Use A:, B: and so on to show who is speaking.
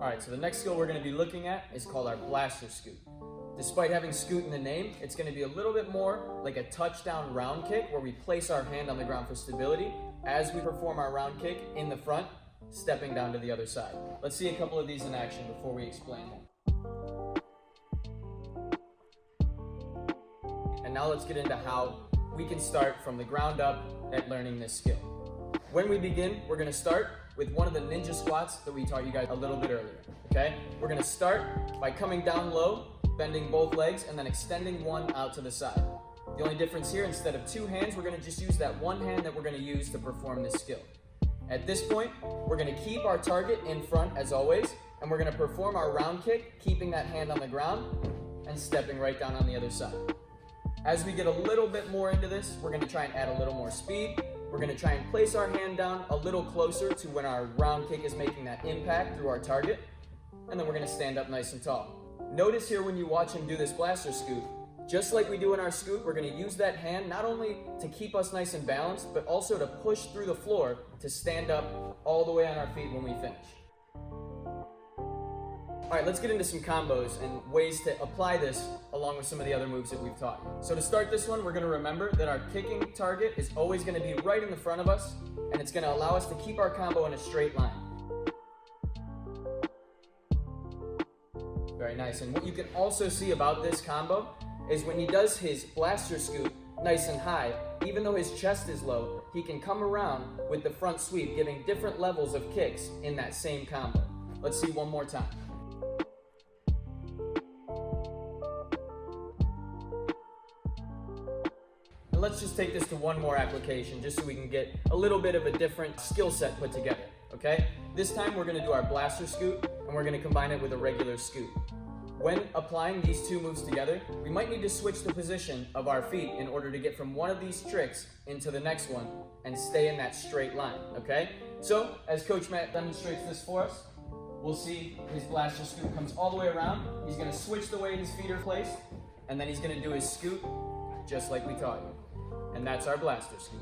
A: Alright, so the next skill we're going to be looking at is called our blaster scoot. Despite having scoot in the name, it's going to be a little bit more like a touchdown round kick where we place our hand on the ground for stability as we perform our round kick in the front, stepping down to the other side. Let's see a couple of these in action before we explain them. And now let's get into how we can start from the ground up at learning this skill. When we begin, we're going to start with one of the ninja squats that we taught you guys a little bit earlier, okay? We're going to start by coming down low, bending both legs, and then extending one out to the side. The only difference here, instead of two hands, we're going to just use that one hand that we're going to use to perform this skill. At this point, we're going to keep our target in front as always, and we're going to perform our round kick, keeping that hand on the ground and stepping right down on the other side. As we get a little bit more into this, we're going to try and add a little more speed. We're going to try and place our hand down a little closer to when our round kick is making that impact through our target, and then we're going to stand up nice and tall. Notice here when you watch him do this blaster scoot, just like we do in our scoot, we're going to use that hand not only to keep us nice and balanced, but also to push through the floor to stand up all the way on our feet when we finish. Alright, let's get into some combos and ways to apply this along with some of the other moves that we've taught you. So to start this one, we're going to remember that our kicking target is always going to be right in the front of us, and it's going to allow us to keep our combo in a straight line. Very nice. And what you can also see about this combo is when he does his blaster scoot nice and high, even though his chest is low, he can come around with the front sweep, giving different levels of kicks in that same combo. Let's see one more time. And let's just take this to one more application just so we can get a little bit of a different skill set put together, okay? This time we're going to do our blaster scoot and we're going to combine it with a regular scoot. When applying these two moves together, we might need to switch the position of our feet in order to get from one of these tricks into the next one and stay in that straight line, okay? So, as Coach Matt demonstrates this for us, we'll see his blaster scoot comes all the way around. He's going to switch the way his feet are placed, and then he's going to do his scoot just like we taught you. And that's our blaster scoot.